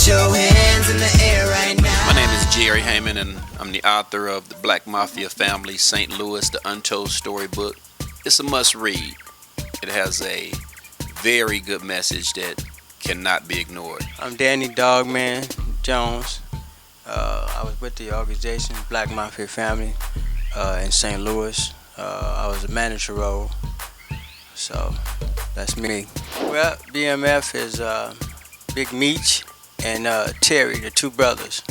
Put your hands in the air right now. My name is Jerry Heyman, and I'm the author of The Black Mafia Family, St. Louis, the Untold storybook. It's a must-read. It has a very good message that cannot be ignored. I'm Danny Dogman Jones. I was with the organization Black Mafia Family in St. Louis. I was a manager role, so that's me. Well, B.M.F. is Big Meech and Terry, the two brothers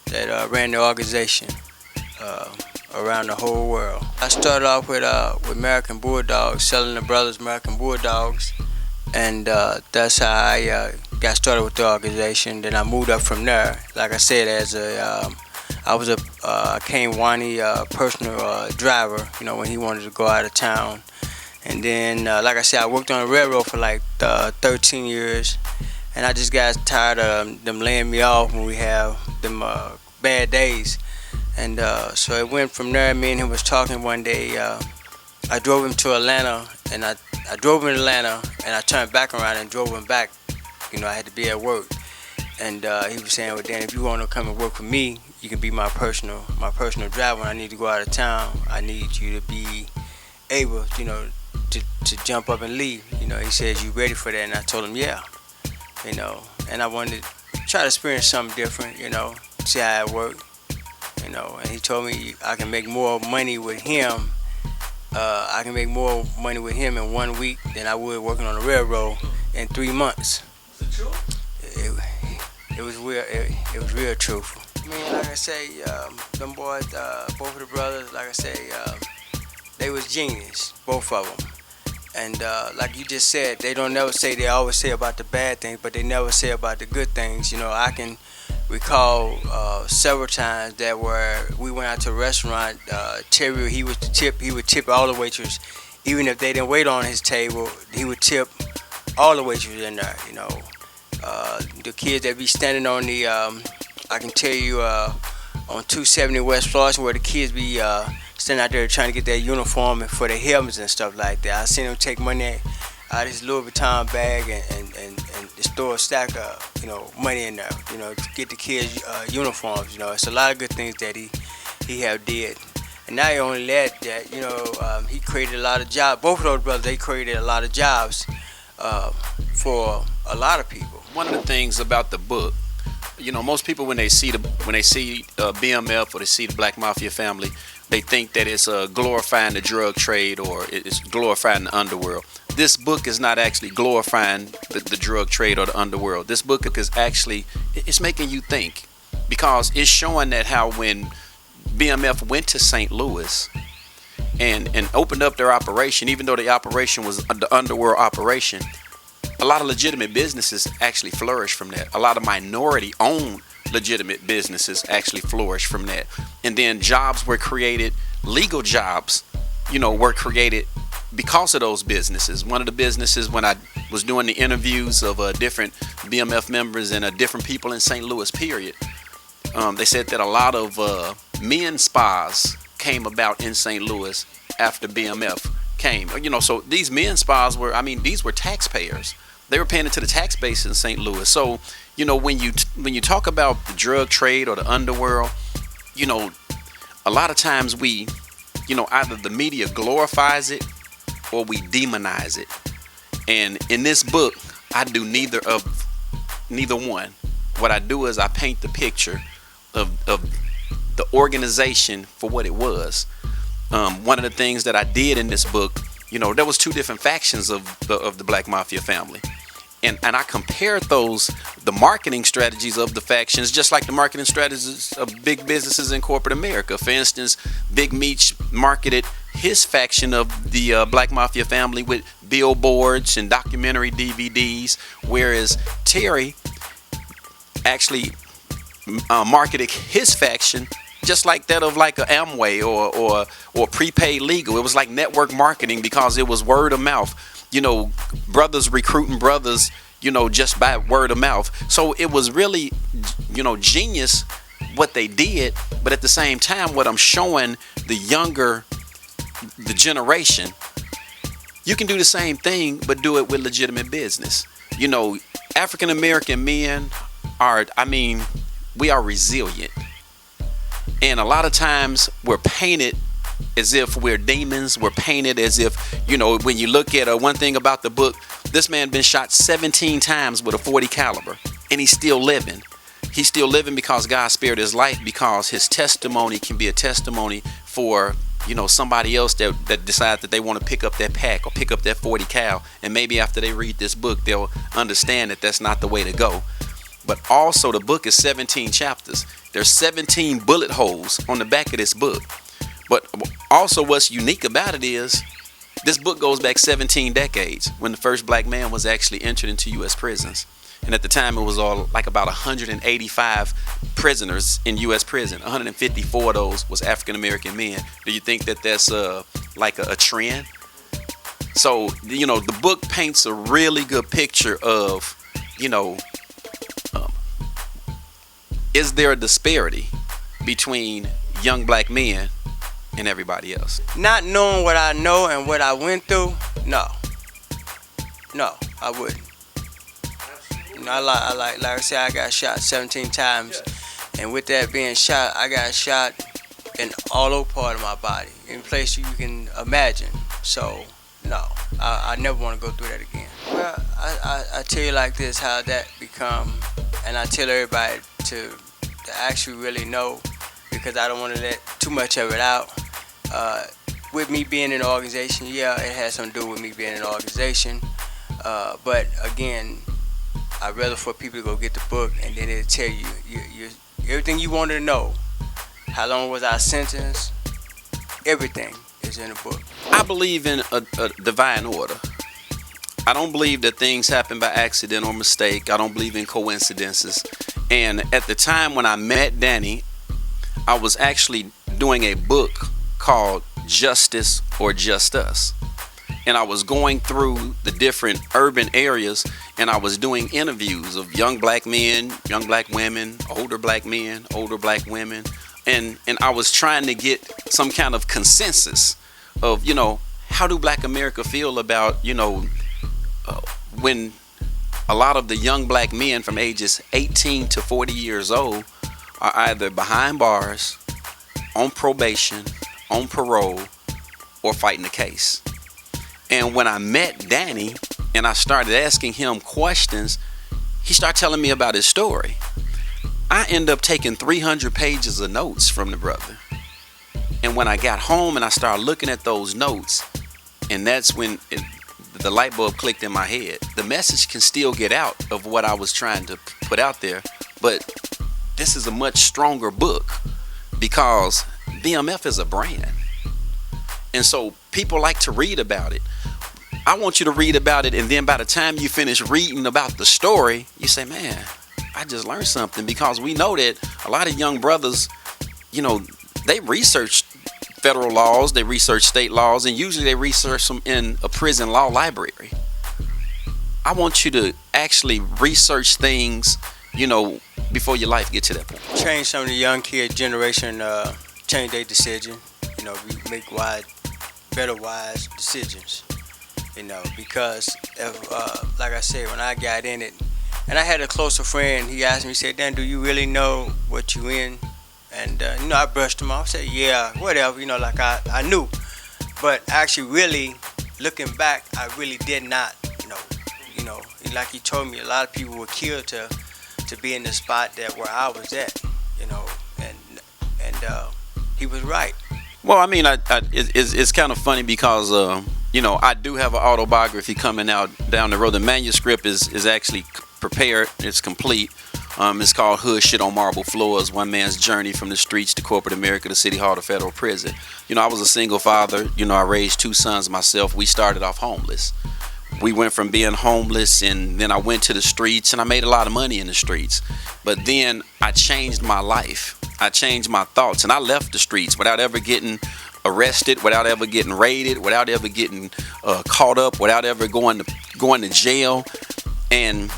that ran the organization around the whole world. I started off with American Bulldogs, selling the brothers American Bulldogs, and that's how I got started with the organization. Then I moved up from there. Like I said, as I was a Kane Wani personal driver, you know, when he wanted to go out of town. And then, like I said, I worked on the railroad for like 13 years, and I just got tired of them laying me off when we have them bad days. And so it went from there. Me and him was talking one day. I drove him to Atlanta, and I drove him to Atlanta, and I turned back around and drove him back. You know, I had to be at work. And he was saying, well, Dan, if you want to come and work for me, you can be my personal driver. When I need to go out of town, I need you to be able, you know, to jump up and leave. You know, he says, you ready for that? And I told him, yeah. You know, and I wanted to try to experience something different, you know, see how it worked. You know, and he told me I can make more money with him. I can make more money with him in 1 week than I would working on the railroad in 3 months. Is it true? It was real. It was real truthful. I mean, like I say, them boys, both of the brothers, like I say, they was genius, both of them. And like you just said, they don't never say. They always say about the bad things, but they never say about the good things. You know, I can recall several times that where we went out to a restaurant. Terry, he would tip all the waiters, even if they didn't wait on his table. He would tip all the waiters in there. You know, the kids that be standing on the, I can tell you, on 270 West Florissant, where the kids be standing out there trying to get their uniform for their helmets and stuff like that. I seen him take money out of his Louis Vuitton bag and store a stack of, you know, money in there, you know, to get the kids uniforms. You know, it's a lot of good things that he have did. And not only that, you know, he created a lot of jobs. Both of those brothers, they created a lot of jobs for a lot of people. One of the things about the book, you know, most people when they see BMF or they see the Black Mafia Family, they think that it's glorifying the drug trade or it's glorifying the underworld. This book is not actually glorifying the drug trade or the underworld. This book is actually, it's making you think, because it's showing that how when BMF went to St. Louis and opened up their operation, even though the operation was the underworld operation, a lot of legitimate businesses actually flourished from that. A lot of minority-owned legitimate businesses actually flourished from that. And then jobs were created, legal jobs, you know, were created because of those businesses. One of the businesses, when I was doing the interviews of different BMF members and different people in St. Louis, period, they said that a lot of men spas came about in St. Louis after BMF came. You know, so these men spas were, I mean, these were taxpayers. They were paying into the tax base in St. Louis. So, you know, when you talk about the drug trade or the underworld, you know, a lot of times we, you know, either the media glorifies it or we demonize it. And in this book, I do neither one. What I do is I paint the picture of the organization for what it was. One of the things that I did in this book, you know, there was two different factions of the Black Mafia Family. And I compared the marketing strategies of the factions, just like the marketing strategies of big businesses in corporate America. For instance, Big Meech marketed his faction of the Black Mafia Family with billboards and documentary DVDs, whereas Terry actually marketed his faction just like that of like a Amway or prepaid legal. It was like network marketing because it was word of mouth. You know, brothers recruiting brothers, you know, just by word of mouth. So it was really, you know, genius what they did. But at the same time, what I'm showing the generation, you can do the same thing, but do it with legitimate business. You know, African American men are, we are resilient. And a lot of times we're painted as if we're demons. We're painted as if, when you look at one thing about the book, this man been shot 17 times with a .40 caliber, and he's still living. He's still living because God spared his life, because his testimony can be a testimony for, somebody else that decides that they want to pick up that pack or pick up that .40 cal. And maybe after they read this book, they'll understand that that's not the way to go. But also the book is 17 chapters. There's 17 bullet holes on the back of this book. But also what's unique about it is this book goes back 17 decades when the first black man was actually entered into U.S. prisons. And at the time it was all like about 185 prisoners in U.S. prison. 154 of those was African American men. Do you think that that's like a trend? So, the book paints a really good picture of, is there a disparity between young black men and everybody else? Not knowing what I know and what I went through, no, I wouldn't. Like I said, I got shot 17 times, and with that being shot, I got shot in all over part of my body, in place you can imagine. So, no, I never want to go through that again. Well, I tell you like this, how that become, and I tell everybody to actually really know, because I don't want to let too much of it out. With me being in the organization, yeah, it has something to do with me being in the organization. But again, I'd rather for people to go get the book, and then it'll tell you everything you wanted to know. How long was I sentenced? Everything is in the book. I believe in a divine order. I don't believe that things happen by accident or mistake. I don't believe in coincidences. And at the time when I met Danny, I was actually doing a book called Justice or Just Us. And I was going through the different urban areas, and I was doing interviews of young black men, young black women, older black men, older black women. And I was trying to get some kind of consensus of, how do black America feel about, when a lot of the young black men from ages 18 to 40 years old are either behind bars, on probation, on parole, or fighting the case. And when I met Danny and I started asking him questions, he started telling me about his story. I ended up taking 300 pages of notes from the brother. And when I got home and I started looking at those notes, and that's when the light bulb clicked in my head. The message can still get out of what I was trying to put out there, but this is a much stronger book because BMF is a brand. And so people like to read about it. I want you to read about it, and then by the time you finish reading about the story, you say, man, I just learned something, because we know that a lot of young brothers, they research federal laws, they research state laws, and usually they research them in a prison law library. I want you to actually research things, before your life gets to that point. Change some of the young kid generation, change their decision, we make better wise decisions, because of, like I said, when I got in it, and I had a closer friend, he asked me, he said, Dan, do you really know what you in? And, I brushed him off, said, yeah, whatever, like I knew. But actually, really, looking back, I really did not know. Like he told me, a lot of people were killed to be in the spot where I was at, and he was right. Well, it's kind of funny because, I do have an autobiography coming out down the road. The manuscript is actually prepared. It's complete. It's called Hood Shit on Marble Floors, One Man's Journey from the Streets to Corporate America to City Hall to Federal Prison. I was a single father. I raised 2 sons myself. We started off homeless. We went from being homeless, and then I went to the streets, and I made a lot of money in the streets. But then I changed my life. I changed my thoughts, and I left the streets without ever getting arrested, without ever getting raided, without ever getting caught up, without ever going to jail. And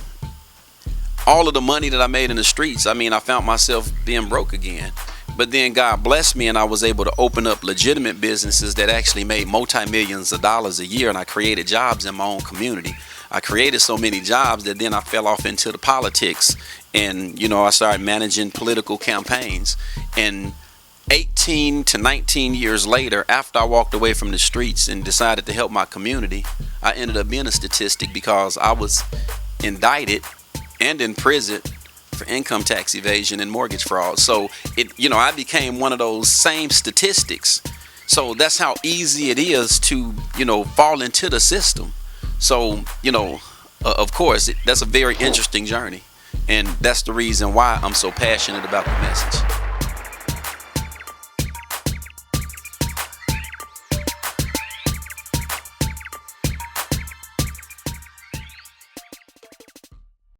all of the money that I made in the streets, I found myself being broke again. But then God blessed me, and I was able to open up legitimate businesses that actually made multi-millions of dollars a year, and I created jobs in my own community. I created so many jobs that then I fell off into the politics, and I started managing political campaigns. And 18 to 19 years later, after I walked away from the streets and decided to help my community, I ended up being a statistic because I was indicted and in prison for income tax evasion and mortgage fraud. So I became one of those same statistics. So that's how easy it is to fall into the system. So of course that's a very interesting journey, and that's the reason why I'm so passionate about the message.